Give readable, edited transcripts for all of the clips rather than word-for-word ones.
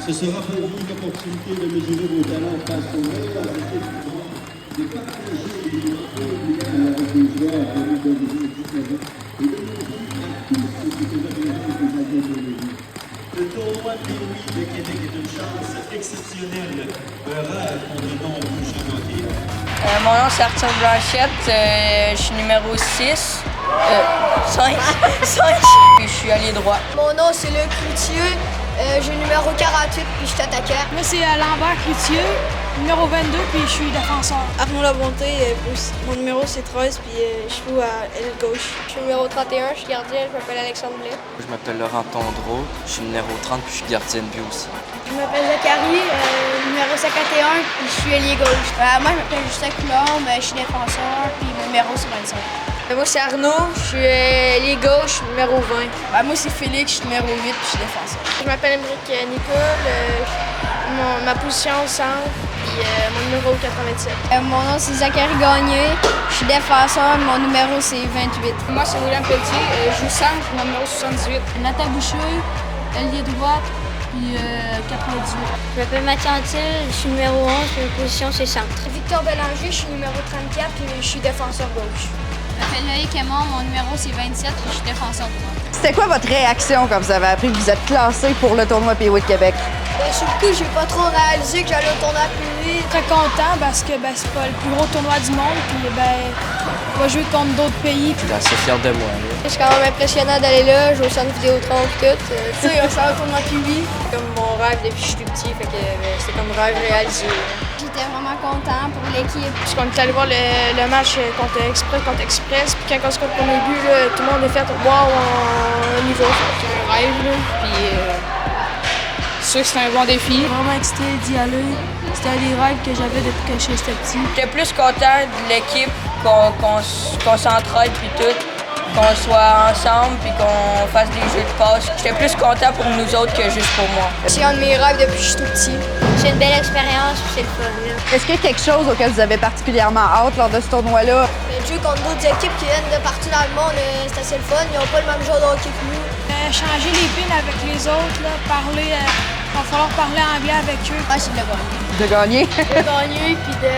Ce sera pour vous une opportunité de mesurer vos talents face aux meilleures équipes du monde, de partager les moments avec les joueurs venus d'origine différente et de montrer à tous ceux qui étaient présents que vous aviez de vie. Le tournoi Pee-Wee de Québec est une chance exceptionnelle, un rêve pour de nombreux jeunes hockey. Mon nom c'est Arthur Blanchette, je suis numéro 6. 5. Puis je suis allié droit. Mon nom c'est Luc Cloutier, j'ai le numéro 48 puis je suis attaquant. Moi c'est Lambert Cloutier, numéro 22 puis je suis défenseur. Arnaud Labonté, mon numéro c'est 13 puis je joue à aile gauche. Je suis numéro 31, je suis gardien, je m'appelle Alexandre Blais. Je m'appelle Laurent Tondreau, je suis numéro 30 puis je suis gardien de but aussi. Je m'appelle Zachary, numéro 51 puis je suis ailier gauche. Moi je m'appelle Justin Coulombe, je suis défenseur puis mon numéro c'est 25. Moi, c'est Arnaud, je suis ailier gauche, numéro 20. Moi, c'est Félix, je suis numéro 8 puis je suis défenseur. Je m'appelle Émeric Nicole, ma position au centre, puis mon numéro 87. Mon nom, c'est Zachary Gagné, je suis défenseur, mon numéro, c'est 28. Moi, c'est William Pelletier, je joue centre, mon numéro 78. Nathan Boucher, ailier droite, puis 98. Je m'appelle Mathieu Antil, je suis numéro 11, ma position, c'est centre. Victor Bélanger, je suis numéro 34 puis je suis défenseur gauche. Je m'appelle Loïc Aymon, mon numéro c'est 27 et je suis défenseur droit. C'était quoi votre réaction quand vous avez appris que vous êtes classé pour le tournoi Pee-Wee de Québec? Sur le coup, j'ai pas trop réalisé que j'allais au tournoi Pee-Wee. Très content parce que c'est pas le plus gros tournoi du monde puis on va jouer contre d'autres pays. Je suis assez fier de moi. Je suis quand même impressionnant d'aller là, jouer au centre Vidéotron et tout. Tu sais, on s'en va au tournoi Pee-Wee. C'est comme mon rêve depuis que je suis tout petit, fait que c'est comme rêve réalisé. J'étais vraiment content pour l'équipe. Parce qu'on est allé voir le match contre Express, puis quand on se compte pour mes buts, tout le monde est fait wow, en niveau. C'est un rêve, là. Puis c'est sûr que c'est un bon défi. Vraiment excité d'y aller. C'était un des rêves que j'avais depuis que j'étais petit. J'étais plus content de l'équipe, qu'on s'entraide puis tout, qu'on soit ensemble puis qu'on fasse des jeux de passe. J'étais plus content pour nous autres que juste pour moi. C'est un de mes rêves depuis que je suis tout petit. C'est une belle expérience puis c'est le fun. Est-ce qu'il y a quelque chose auquel vous avez particulièrement hâte lors de ce tournoi-là? Jouer contre d'autres équipes qui viennent de partout dans le monde, c'est assez le fun. Ils n'ont pas le même genre de hockey que nous. Changer les pins avec les autres, là, parler, va falloir parler anglais avec eux. C'est de gagner. De gagner? De gagner puis de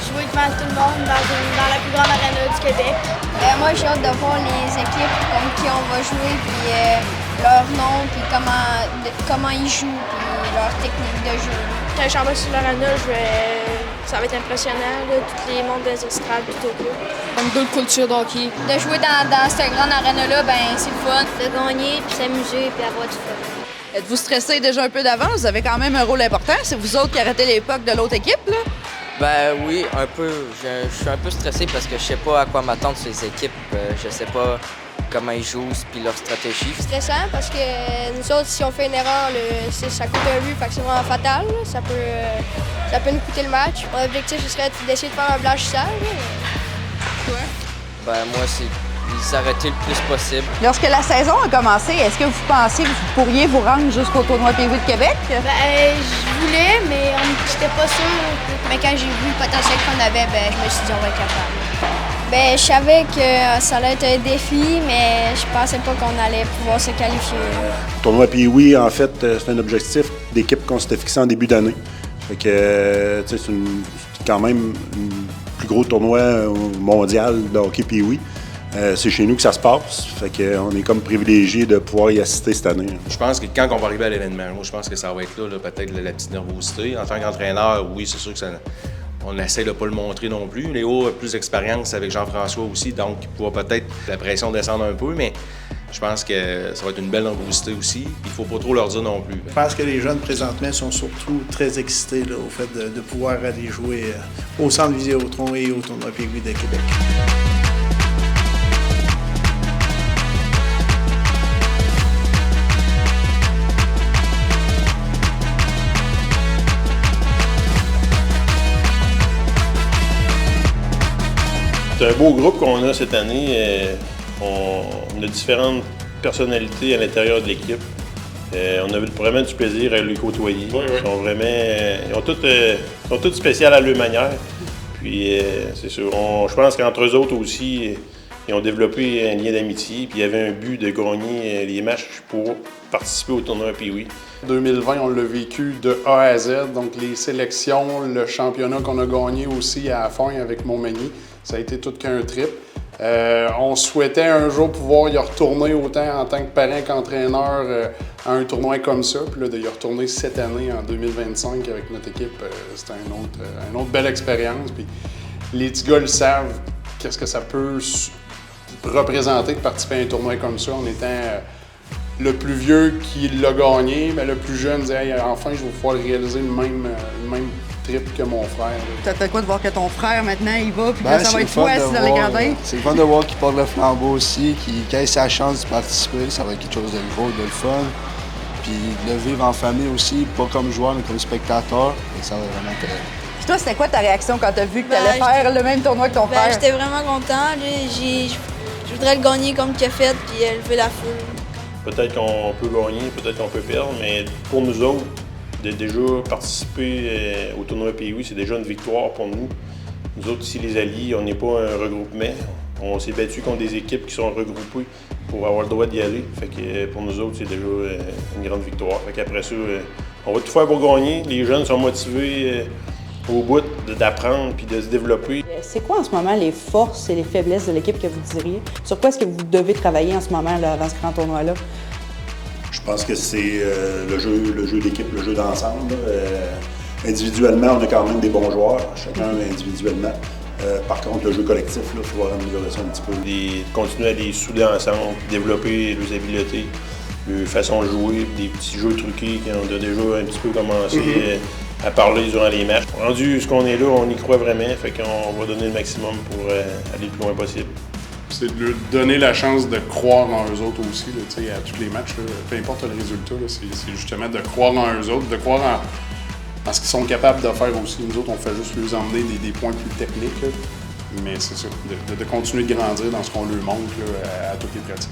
jouer devant tout le monde dans la plus grande arena du Québec. Moi, j'ai hâte de voir les équipes contre qui on va jouer, puis leur nom, puis comment ils jouent, puis leur technique de jeu. Quand je suis en sur l'arena, ça va être impressionnant, là, tous les mondes des estrades et tout. Une belle culture d'hockey. De jouer dans cette grande arena-là, c'est le fun. De gagner, puis s'amuser, puis avoir du fun. Êtes-vous stressé déjà un peu d'avance? Vous avez quand même un rôle important. C'est vous autres qui arrêtez l'époque de l'autre équipe, là? Ben oui, un peu. Je suis un peu stressé parce que je sais pas à quoi m'attendre sur les équipes. Je sais pas comment ils jouent puis leur stratégie. C'est stressant parce que nous autres, si on fait une erreur, ça coûte un but, fait que c'est vraiment fatal. Ça peut nous coûter le match. Mon objectif, ce serait d'essayer de faire un blanchissage. Ben moi, c'est les arrêter le plus possible. Lorsque la saison a commencé, est-ce que vous pensez que vous pourriez vous rendre jusqu'au tournoi Pee-Wee de Québec? Je voulais, mais j'étais pas sûre. Mais quand j'ai vu le potentiel qu'on avait, je me suis dit on va être capable. Je savais que ça allait être un défi, mais je pensais pas qu'on allait pouvoir se qualifier. Le tournoi Pee-Wee, en fait, c'est un objectif d'équipe qu'on s'était fixé en début d'année. Fait que, c'est quand même un plus gros tournoi mondial de hockey Pee-Wee. C'est chez nous que ça se passe, fait qu'on est comme privilégié de pouvoir y assister cette année. Je pense que quand on va arriver à l'événement, moi je pense que ça va être là peut-être la petite nervosité. En tant qu'entraîneur, oui, c'est sûr que on essaie de ne pas le montrer non plus. Léo a plus d'expérience avec Jean-François aussi, donc il pourra peut-être la pression descendre un peu, mais je pense que ça va être une belle nervosité aussi. Il ne faut pas trop leur dire non plus. Je pense que les jeunes présentement sont surtout très excités là, au fait de pouvoir aller jouer au Centre Vidéotron et au tournoi Pee-Wee de Québec. C'est un beau groupe qu'on a cette année. On a différentes personnalités à l'intérieur de l'équipe. On a vraiment du plaisir à les côtoyer. Oui, oui. Ils sont toutes spéciales à leur manière. Puis c'est sûr, je pense qu'entre eux autres aussi, Ils ont développé un lien d'amitié, puis il y avait un but de gagner les matchs pour participer au tournoi Pee-Wee. 2020, on l'a vécu de A à Z, donc les sélections, le championnat qu'on a gagné aussi à la fin avec Montmagny, ça a été tout qu'un trip. On souhaitait un jour pouvoir y retourner autant en tant que parent qu'entraîneur à un tournoi comme ça, puis là, de y retourner cette année en 2025 avec notre équipe, c'était une autre belle expérience. Puis les petits gars le savent, qu'est-ce que ça peut représenter de participer à un tournoi comme ça en étant le plus vieux qui l'a gagné, mais le plus jeune disait hey, enfin je vais pouvoir réaliser le même trip que mon frère. Ça te fait quoi de voir que ton frère maintenant il va, puis là ça va être toi assis dans les gradins? C'est le fun de voir qu'il porte le flambeau aussi, qu'il ait sa chance de participer, ça va être quelque chose de gros, de le fun. Puis de le vivre en famille aussi, pas comme joueur mais comme spectateur, ça va vraiment être. Puis toi, c'était quoi ta réaction quand t'as vu que t'allais faire le même tournoi que ton frère? J'étais vraiment content. Je voudrais le gagner comme qu'il a fait, puis élever la foule. Peut-être qu'on peut gagner, peut-être qu'on peut perdre, mais pour nous autres, de déjà participer au tournoi Pee-Wee, c'est déjà une victoire pour nous. Nous autres, ici, les Alliés, on n'est pas un regroupement. On s'est battu contre des équipes qui sont regroupées pour avoir le droit d'y aller. Fait que pour nous autres, c'est déjà une grande victoire. Fait qu'après ça, on va tout faire pour gagner. Les jeunes sont motivés au bout d'apprendre puis de se développer. C'est quoi en ce moment les forces et les faiblesses de l'équipe que vous diriez? Sur quoi est-ce que vous devez travailler en ce moment là, avant ce grand tournoi-là? Je pense que c'est le jeu d'équipe, le jeu d'ensemble. Individuellement, on a quand même des bons joueurs, chacun individuellement. Par contre, le jeu collectif, il faut voir améliorer ça un petit peu. Continuer à les souder ensemble, développer leurs habiletés, leur façon de jouer, des petits jeux truqués qu'on a déjà un petit peu commencé à parler durant les matchs. Rendu ce qu'on est là, on y croit vraiment, fait qu'on va donner le maximum pour aller le plus loin possible. C'est de leur donner la chance de croire en eux autres aussi, là, à tous les matchs, là, peu importe le résultat, c'est justement de croire en eux autres, de croire en ce qu'ils sont capables de faire aussi. Nous autres, on fait juste leur emmener des points plus techniques, là. Mais c'est ça, de continuer de grandir dans ce qu'on leur montre là, à toutes les pratiques.